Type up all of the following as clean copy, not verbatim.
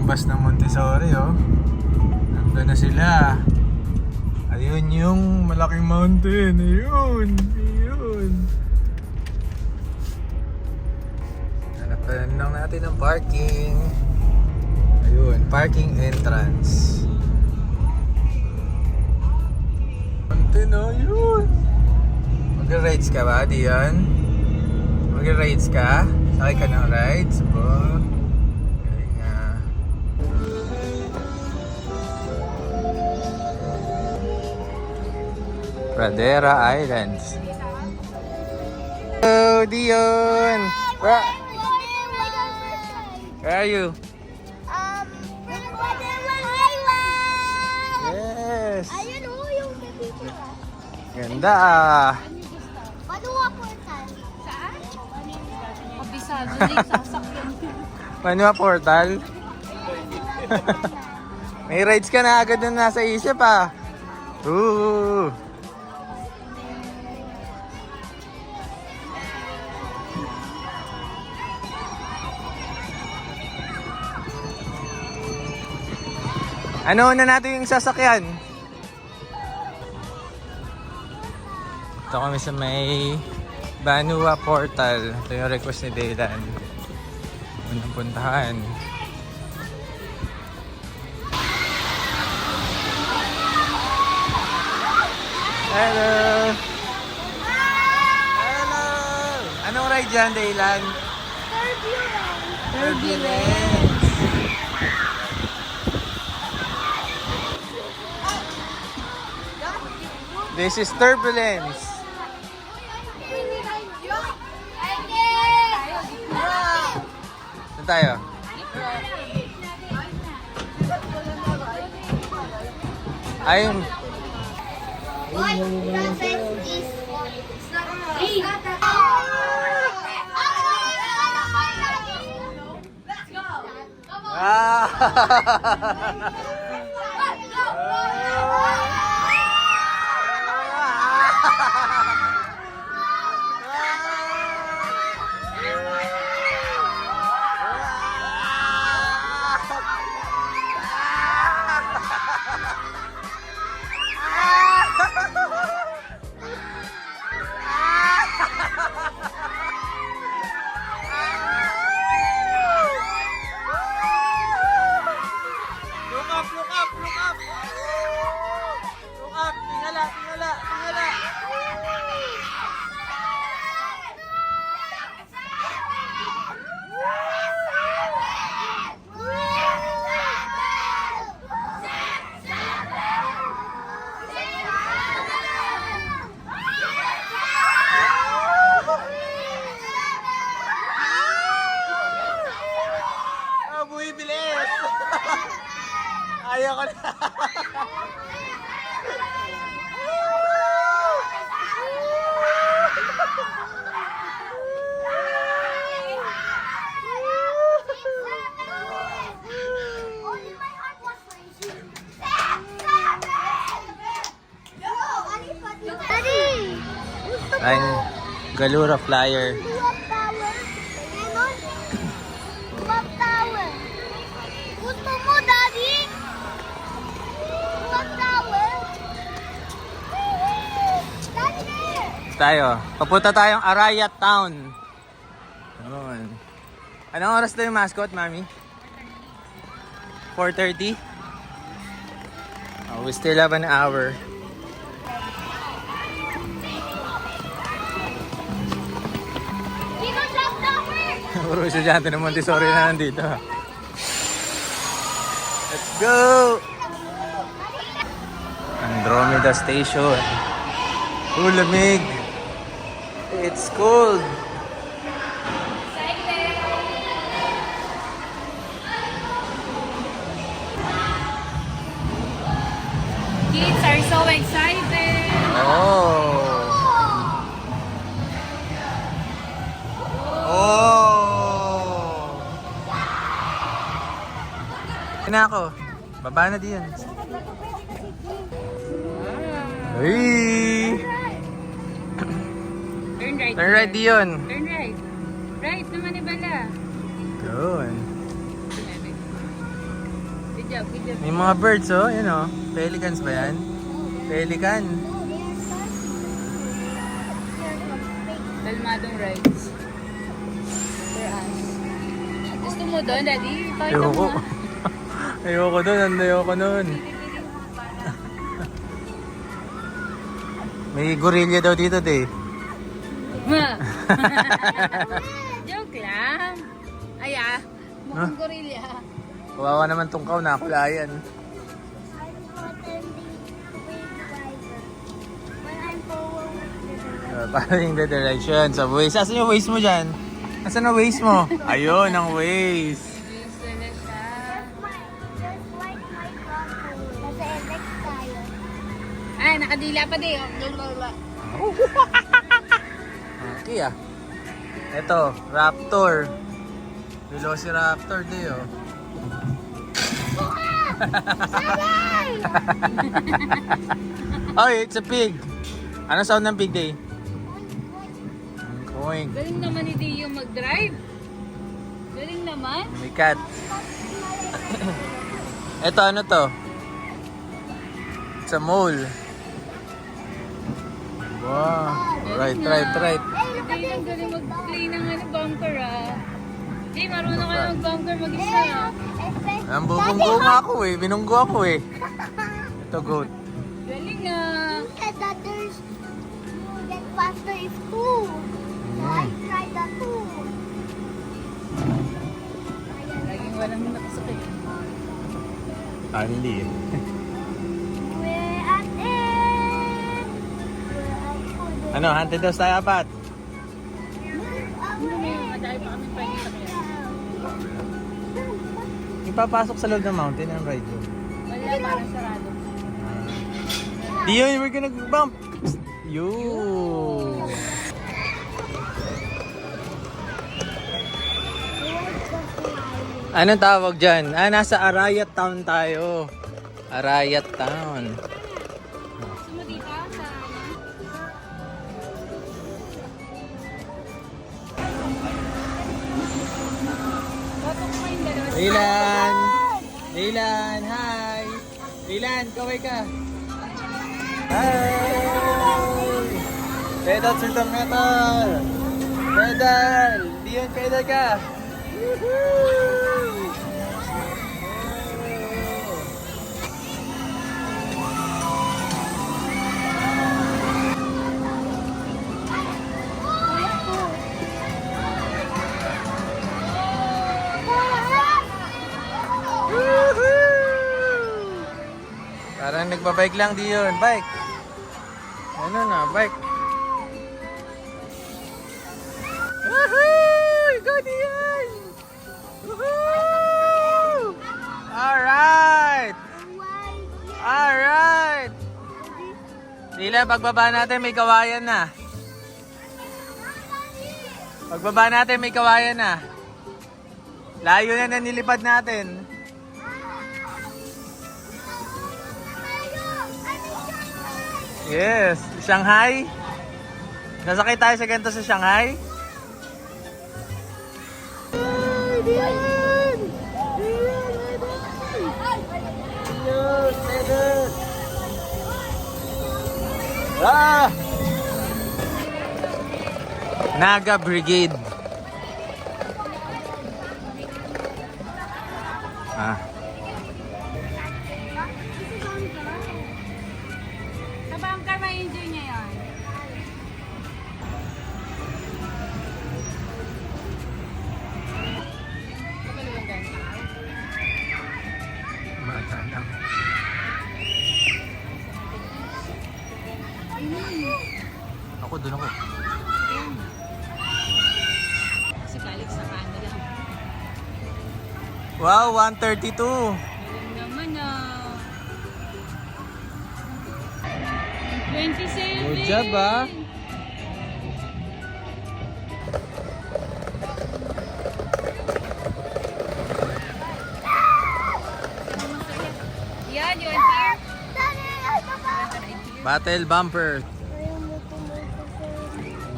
bus ng Montessori, oh. Nandun na sila. Ayun yung malaking mountain. Ayun. Ayun. Hanapan lang natin ang parking. Ayun, parking entrance. Mountain, oh, yun. Mag-rides ka ba, Dion? Mag-rides ka? Sakay ka ng rides? Oh. Galing nga. Pradera Islands. Hello, Dion! Where are you? Yes! Ayun o, yung baby. Ganda ah! Manuwa portal. Saan? Kabisado na yung sasakyan. Manua Portal? May rides ka na agad na nasa isip ah! Ooh! Ano na natin yung sasakyan? Ito kami sa may Banua Portal. Ito yung request ni Daylan. Unang puntahan. Hello! Hello! Anong ride dyan, Daylan? Turbulence! This is Turbulence. Saan tayo? Ayun. Bumibilis! Ayaw ko na! Ang Galura Flyer. Gusto mo, Daddy? Clock tower? Daddy, there! Tayo. Papunta tayong Arayat Town. Ayun. Anong oras na yung mascot, Mami? 4:30? Oh, we still have an hour. Dito, clock tower! Puro estudyante ng Montessori na nandito. Let's go! Andromeda Station. Lamig. It's cold. Kids are so excited. Oh. Oh. Kina ako. Baba na diyan. Hey. Turn right. Turn right diyon. Turn right. Right naman ni Bala. Good. job, good job. May mga birds, oh. Yun, oh. Pelicans ba yan? Pelican. Kalmadong rides. For us. Gusto mo doon, Daddy? Pakita mo Ayoko. nga. Ayoko doon. Ayoko nun. May gorilla daw dito, te. Ma! Joke lang. Ay mukhang Huh? gorilla. Kawawa naman tong kaw, nakakulayan. I'm attending wave driver. When I'm forward, Parang the direction sa Waze. Asan yung Waze mo dyan? Asan ang Waze mo? Ayun, ang Waze. Gusto na siya. just like my brother. Kasi elect tayo. Ay, nakadila pa din. Lala. Okay, ah. Ito, Raptor. Velociraptor din, oh. Oh, it's a pig. Ano sound ng pig day? Oink. Galing naman ni Dio mag-drive. Galing naman. May cat. Ito, ano to? It's a mole. Wow. Right. Hindi lang galing mag-play ng bumper Hey, marunong ka na mag-bumper mag-isa. Ang bubunggo nga ako eh. Binunggo ako eh. Ito, goat. Galing na. You said that there's you get faster if two. So I tried that too. Laging walang nakasakit. Andy. We're at it. We're at it. Ano, hunted daw tayo apat. Ano may madali pa kami pa sa kanya. Ipapasok sa loob ng mountain ang ride mo. Wala, parang sarado. Diyon, we're gonna bump. You. Anong tawag dyan? Nasa Arayat Town tayo. Arayat Town. Gusto mo dito sa Batok ko yung dalawa. Dylan! Dylan, hi! Dylan, kaway ka! Hi! Pedal to the metal! Pedal! Diyon, pedal ka! Woohoo! Parang nagbabike lang diyon. Bike. Ano na, bike. Woohoo! Go diyon! Woohoo! Alright! Alright! Sila, pagbaba natin may kawayan na. Pagbaba natin may kawayan na. Layo na na nilipad natin. Yes, Shanghai. Nasakay tayo sa ganito sa Shanghai. Naga Brigade. Sa bangka, ma-enjoy niya yan. Bata lang. Ako, doon ako. Si Calix sa kanila. Wow, 132. Galing naman 27! Good job, Yan, you want here? Battle bumper.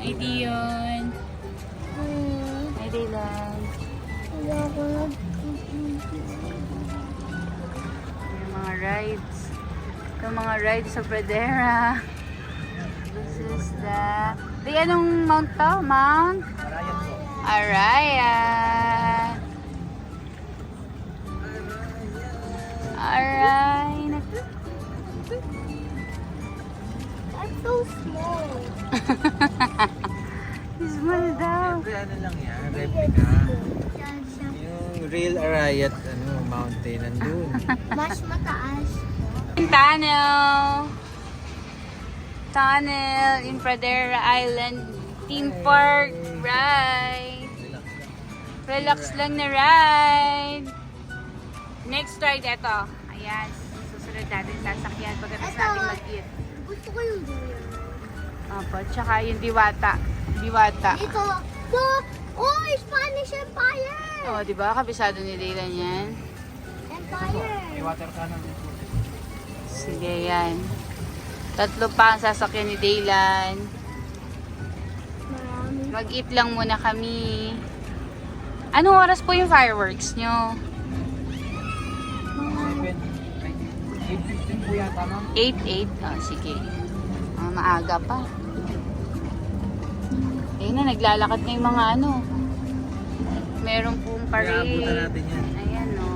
Ay, Dion. Ay, Dylan. Mga rides. Ito mga rides sa Pradera. This is the anong mount to? Mount? Arayat. Alright. I'm so small. Small daw. Siyempre, ano lang yan, replica. Yan siya. Yung real Arayat, mountain, nandun. Mas mataas. Tunnel. Tunnel in Pradera Island Theme Park ride. Relax lang na ride. Next ride, eto. Ayan, susunod natin sasakyan pagkatapos Eto. natin mag-eat. Gusto ko yung duyan. Opo, tsaka yung diwata. Diwata. Ito. So, oh, Spanish Empire. Oo, di ba? Kabisado ni Dylan yan. Empire. Water cannon. Sige, yan. Tatlo pa ang sasakyan ni Dylan. Marami. Mag-eat lang muna kami. Anong oras po yung fireworks nyo? 8:15 po yata, ma'am. 8:08? Oh, sige. Maaga pa. Ayun na, naglalakad na yung mga ano. Meron pong parade. Iaabutan natin yan. Ayan, no.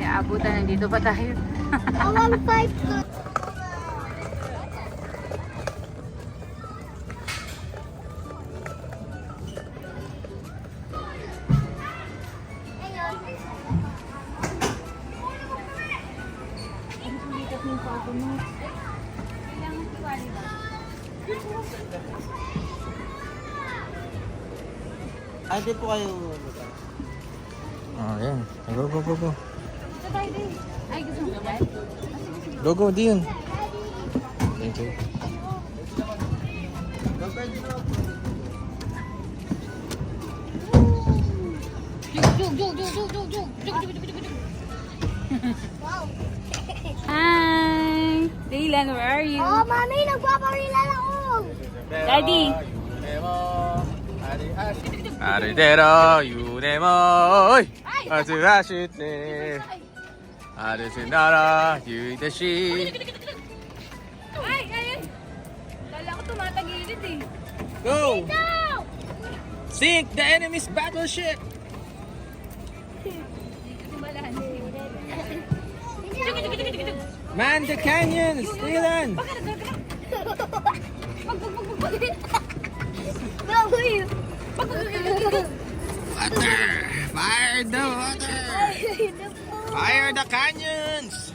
Iaabutan, nandito pa tayo. Awang 5 to. Ay, di po kayo. Oh, yan. Go, go, go, go. Ay, gusto mo ba? Go, go, Dion. Thank you. Wow. Hi! Dylan, where are you? Oh, mami, nagpaparilala ako. Daddy! 아르데로 유네모이 아즈하시테 아르스나라 유이데시 Ay, ay, ay! Kala ko tumatagilid eh. Go! Sink the enemy's battleship! Man the canyons! Dylan! Gawin. Water! Fire the water! Fire the canyons!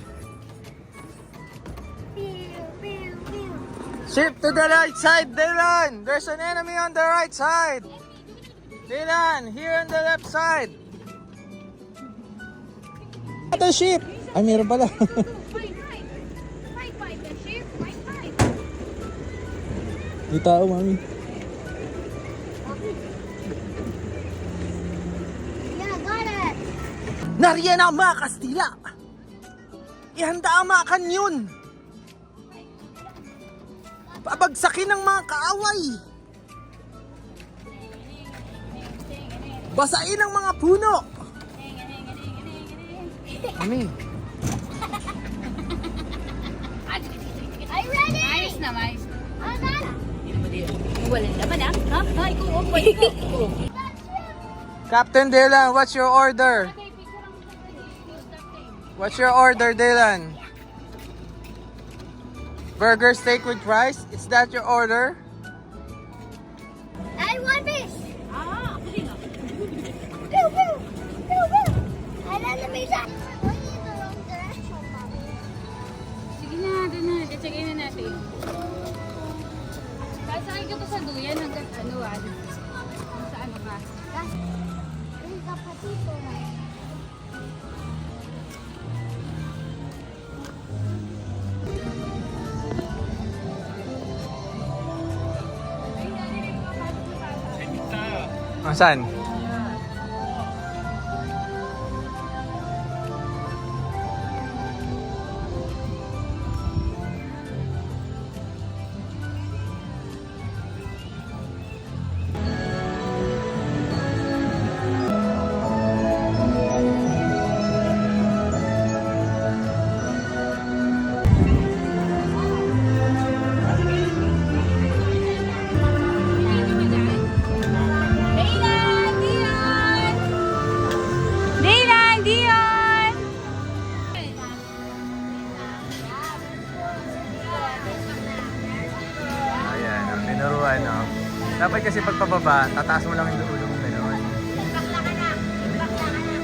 Ship to the right side, Dylan! There's an enemy on the right side! Dylan, here on the left side! Ito ship! Ay, meron pala. Di tao, mami. Yeah, got it. Nariyan ang mga Kastila! Ihanda ang mga kanyon! Pabagsakin ng mga kaaway! Basain ang mga puno! Mami, Are you ready? Ayos na, ayos na. Anan? Wala naman ah. Ha? Ay, ko, ko. Captain Dylan, what's your order? What's your order, Dylan? Burger steak with rice? Is that your order? I want this. Ah, ako din ah. Pew, pew. Pew, pew. I love the music. Going in the wrong direction, Mommy. Sige na, doon na. Check-in na natin. Sasakay ka pa sa duyan hanggang ano ah. Sa ano ka? There's a potato right. Saan? Dapat kasi pagpababa, tataas mo lang yung ulo mo gano'n. Bakla ka na. Bakla ka na.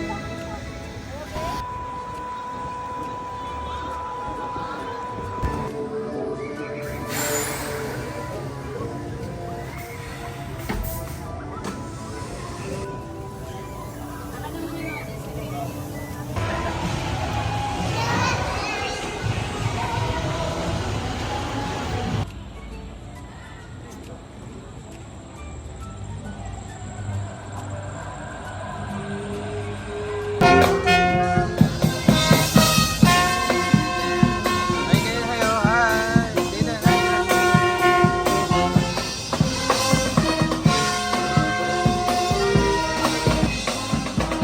Ay, kayo kayo. Hi. Dito,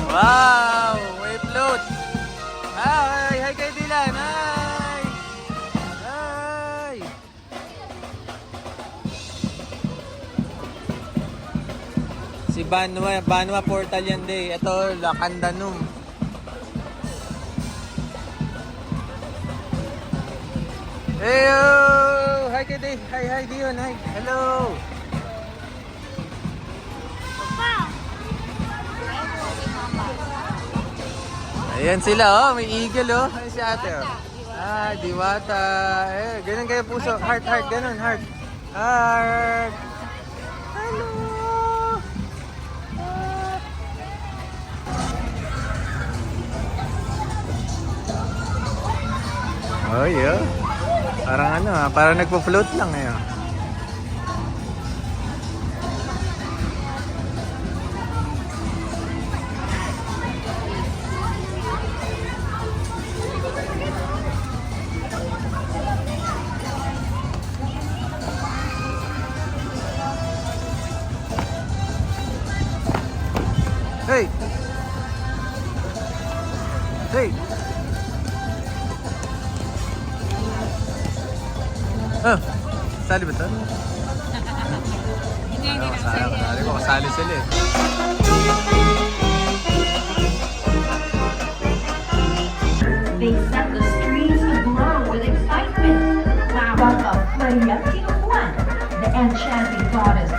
wow! May float! Hi! Hi kay Dylan! Hi! Hi! Si Banwa Portal yan day. Ito, Lacandanum. Heyo! Hi kay Day. Hi Dion. Hi. Hello! Ayan sila, oh. May eagle, oh. Ay, si ate, oh. Ah, diwata. Eh, ganun kayo puso. Heart, ganun, heart. Heart. Hello. Oh, yeah. Parang ano, parang nagpo-float lang, eh. Oh. Hey! Hey! Oh, sali ba ito? Hindi kasali ko, kasali sila eh. They set the streets aglow with excitement. Welcome, Maria Tinupuan, the enchanting goddess